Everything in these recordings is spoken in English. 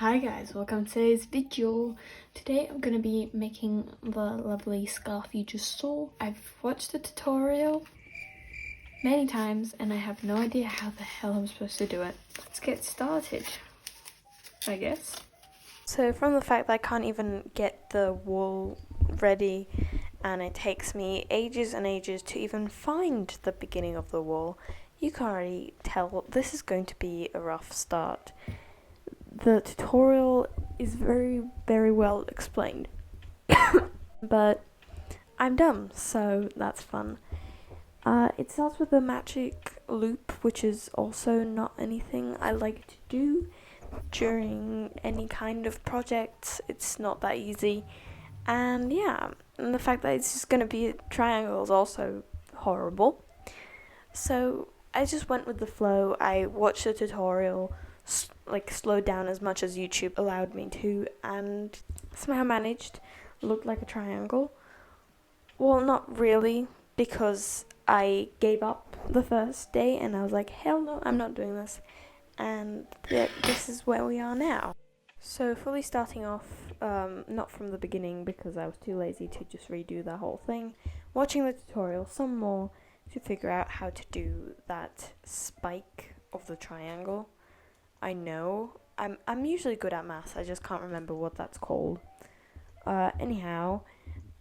Hi guys, welcome to today's video. Today I'm going to be making the lovely scarf you just saw. I've watched the tutorial many times and I have no idea how the hell I'm supposed to do it. Let's get started, I guess. So from the fact that I can't even get the wool ready and it takes me ages and ages to even find the beginning of the wool, you can already tell this is going to be a rough start. The tutorial is very well explained, but I'm dumb, so that's fun. It starts with a magic loop, which is also not anything I like to do during any kind of project. It's not that easy, and yeah, and the fact that it's just going to be a triangle is also horrible. So I just went with the flow. I watched the tutorial, slowed down as much as YouTube allowed me to, and somehow managed. Looked like a triangle. Well, not really, because I gave up the first day and I was like, hell no, I'm not doing this. And this is where we are now. So fully starting off, not from the beginning because I was too lazy to just redo the whole thing, watching the tutorial some more to figure out how to do that spike of the triangle. I know, I'm usually good at maths, I just can't remember what that's called. Anyhow,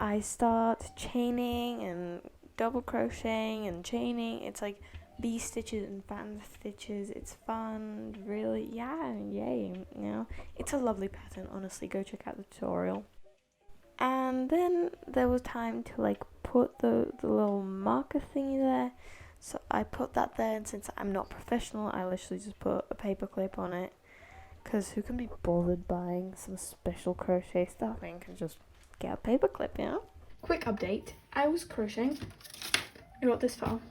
I start chaining and double crocheting and chaining. It's like V stitches and fan stitches. It's fun, really. Yeah, yay, you know. It's a lovely pattern, honestly. Go check out the tutorial. And then there was time to put the little marker thingy there. So I put that there, and since I'm not professional, I literally just put a paper clip on it. Because who can be bothered buying some special crochet stuff and can just get a paper clip, you know? Quick update, I was crocheting. I got this far.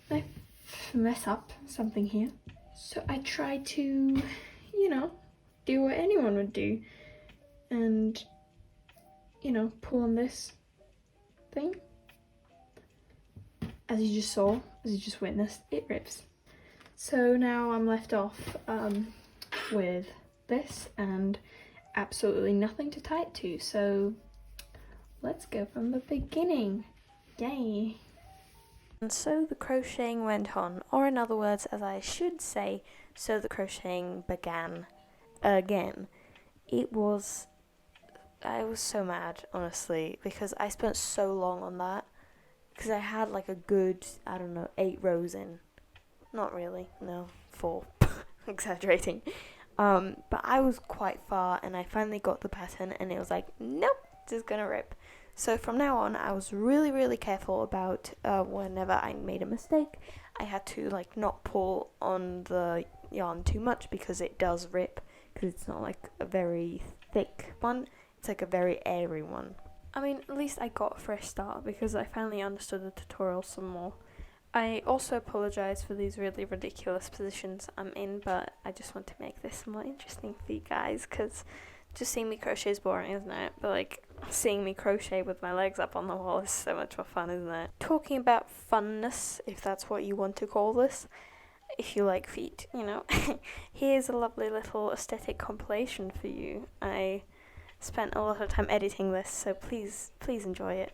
I mess up something here. So I tried to, do what anyone would do. And, pull on this thing. As you just saw, as you just witnessed, it rips. So now I'm left off with this and absolutely nothing to tie it to. So let's go from the beginning. Yay! And so the crocheting went on, or in other words, as I should say, so the crocheting began again. I was so mad, honestly, because I spent so long on that, because I had a good, 8 rows in. Not really, no, 4, exaggerating. But I was quite far, and I finally got the pattern, and it was like, nope, this is gonna rip. So from now on, I was really careful about whenever I made a mistake, I had to not pull on the yarn too much because it does rip, because it's not a very thick one, it's a very airy one. I mean, at least I got a fresh start because I finally understood the tutorial some more. I also apologise for these really ridiculous positions I'm in, but I just want to make this more interesting for you guys, because just seeing me crochet is boring, isn't it? But seeing me crochet with my legs up on the wall is so much more fun, isn't it? Talking about funness, if that's what you want to call this, if you like feet, here's a lovely little aesthetic compilation for you. I spent a lot of time editing this, so please enjoy it.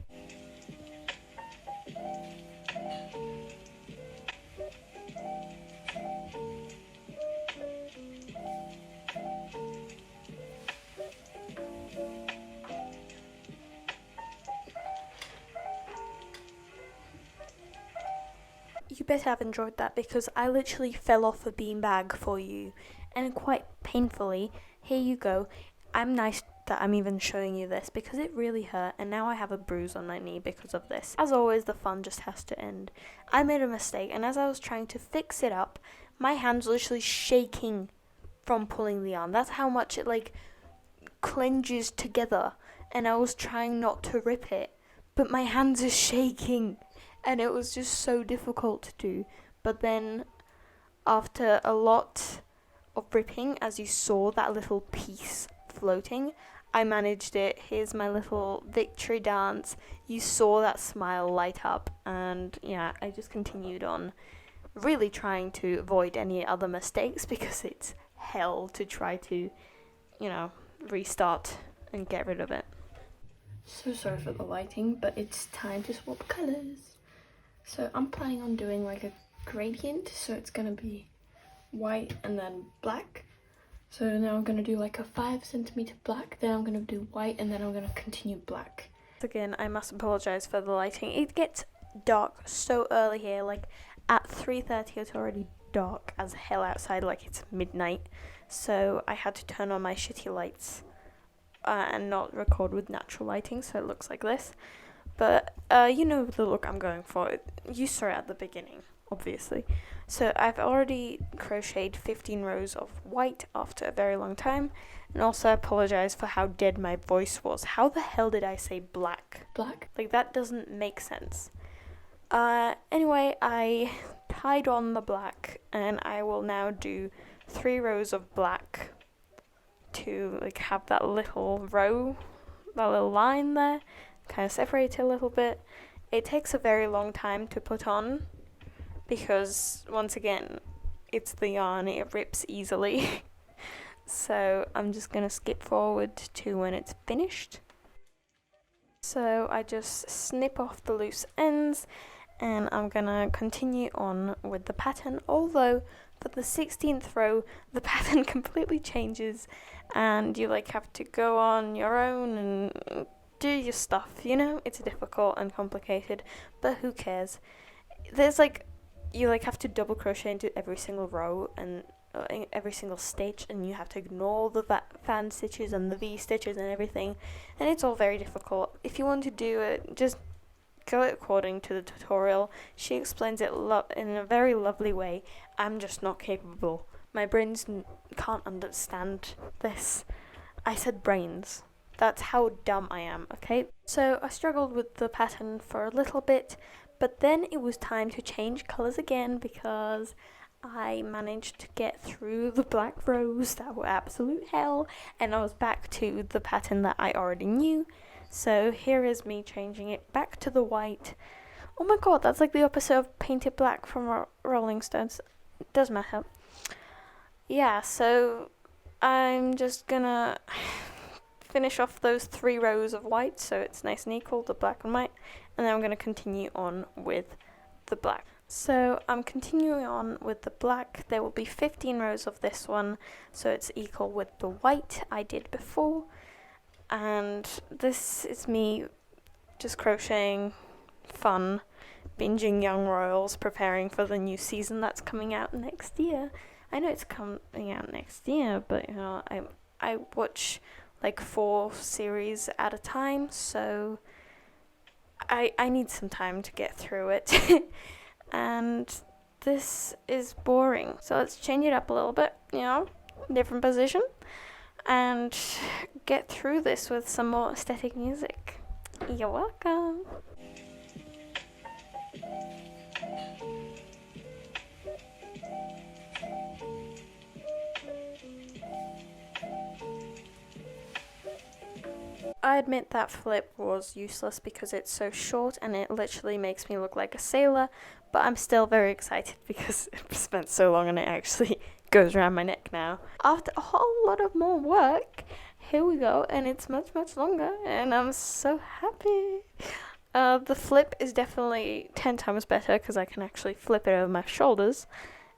You better have enjoyed that, because I literally fell off a beanbag for you, and quite painfully. Here you go. I'm nice that I'm even showing you this because it really hurt, and now I have a bruise on my knee because of this. As always, the fun just has to end. I made a mistake, and as I was trying to fix it up, my hand's literally shaking from pulling the yarn. That's how much it clenches together, and I was trying not to rip it, but my hands are shaking. And it was just so difficult to do. But then, after a lot of ripping, as you saw that little piece floating, I managed it. Here's my little victory dance. You saw that smile light up. And yeah, I just continued on, really trying to avoid any other mistakes, because it's hell to try to restart and get rid of it. So sorry for the lighting, but it's time to swap colors. So I'm planning on doing like a gradient, so it's gonna be white and then black. So now I'm gonna do like a 5 centimeter black, then I'm gonna do white, and then I'm gonna continue black. Again, I must apologize for the lighting. It gets dark so early here, like at 3:30 it's already dark as hell outside, like it's midnight. So I had to turn on my shitty lights and not record with natural lighting, so it looks like this. But you know the look I'm going for. You saw it at the beginning, obviously. So I've already crocheted 15 rows of white after a very long time, and also apologize for how dead my voice was. How the hell did I say black? Black? Like, that doesn't make sense. Anyway, I tied on the black, and I will now do 3 rows of black to like have that little row, that little line there, kind of separate it a little bit. It takes a very long time to put on because, once again, it's the yarn, it rips easily. So I'm just gonna skip forward to when it's finished. So I just snip off the loose ends, and I'm gonna continue on with the pattern, although for the 16th row the pattern completely changes and you like have to go on your own and do your stuff, it's difficult and complicated, but who cares. There's you have to double crochet into every single row and every single stitch, and you have to ignore the fan stitches and the V stitches and everything, and it's all very difficult. If you want to do it, just go according to the tutorial. She explains it in a very lovely way. I'm just not capable. My brains can't understand this. I said brains. That's how dumb I am, okay? So I struggled with the pattern for a little bit, but then it was time to change colours again because I managed to get through the black rows that were absolute hell, and I was back to the pattern that I already knew. So here is me changing it back to the white. Oh my god, that's like the opposite of Paint It Black from Rolling Stones. It does matter. Yeah, so I'm just gonna finish off those 3 rows of white so it's nice and equal, the black and white, and then I'm gonna continue on with the black. So I'm continuing on with the black. There will be 15 rows of this one, so it's equal with the white I did before. And this is me just crocheting, fun, binging Young Royals, preparing for the new season that's coming out next year. I know it's coming out next year, but I watch like 4 series at a time, so I need some time to get through it. And this is boring, so let's change it up a little bit, different position, and get through this with some more aesthetic music. You're welcome. I admit that flip was useless because it's so short and it literally makes me look like a sailor, but I'm still very excited because I've spent so long and it actually goes around my neck now. After a whole lot of more work, here we go, and it's much, much longer, and I'm so happy. The flip is definitely 10 times better because I can actually flip it over my shoulders,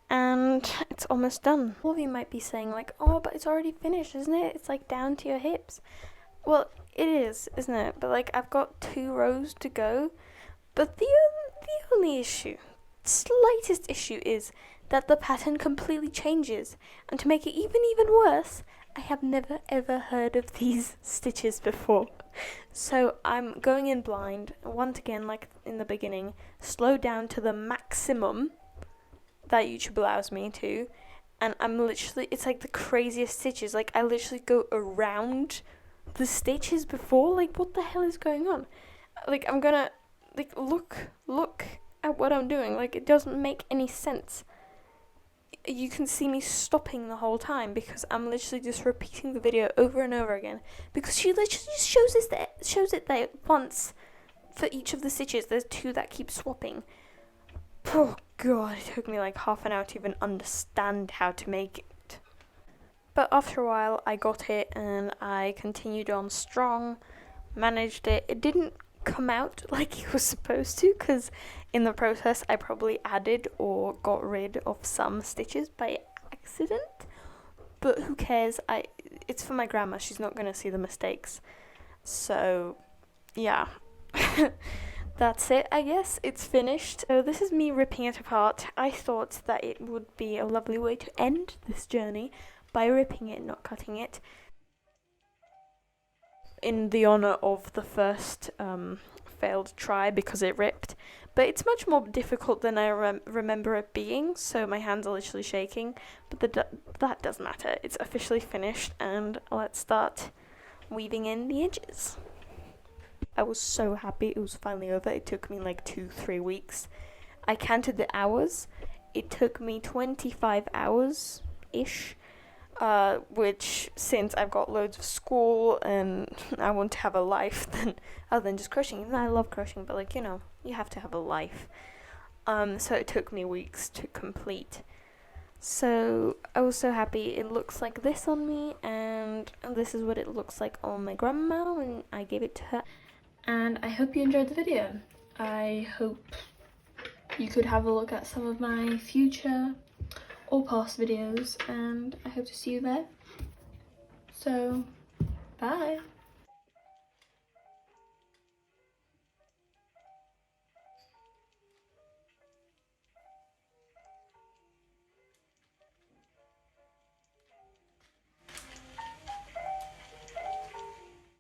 and it's almost done. All of you might be saying oh, but it's already finished, isn't it? It's down to your hips. Well, it is, isn't it? But I've got 2 rows to go. But the only issue, slightest issue, is that the pattern completely changes. And to make it even worse, I have never ever heard of these stitches before. So I'm going in blind, once again, like in the beginning, slow down to the maximum that YouTube allows me to. And I'm literally, it's like the craziest stitches. I literally go around the stitches before. What the hell is going on? I'm gonna look at what I'm doing. It doesn't make any sense. You can see me stopping the whole time because I'm literally just repeating the video over and over again, because she literally just shows it there once for each of the stitches. There's 2 that keep swapping. Oh god, it took me half an hour to even understand how to make it. But after a while I got it and I continued on strong, managed it. It didn't come out like it was supposed to, because in the process I probably added or got rid of some stitches by accident. But who cares? It's for my grandma. She's not going to see the mistakes. So, yeah. That's it, I guess. It's finished. So this is me ripping it apart. I thought that it would be a lovely way to end this journey by ripping it, not cutting it, in the honor of the first failed try because it ripped. But it's much more difficult than I remember it being, so my hands are literally shaking. But that doesn't matter. It's officially finished, and let's start weaving in the edges. I was so happy it was finally over. It took me like 2-3 weeks. I counted the hours. It took me 25 hours-ish, which, since I've got loads of school and I want to have a life other than just crocheting. Even though I love crocheting, but like, you know, you have to have a life. So it took me weeks to complete. So I was so happy. It looks like this on me, and this is what it looks like on my grandma when I gave it to her. And I hope you enjoyed the video. I hope you could have a look at some of my future or past videos, and I hope to see you there. So, bye!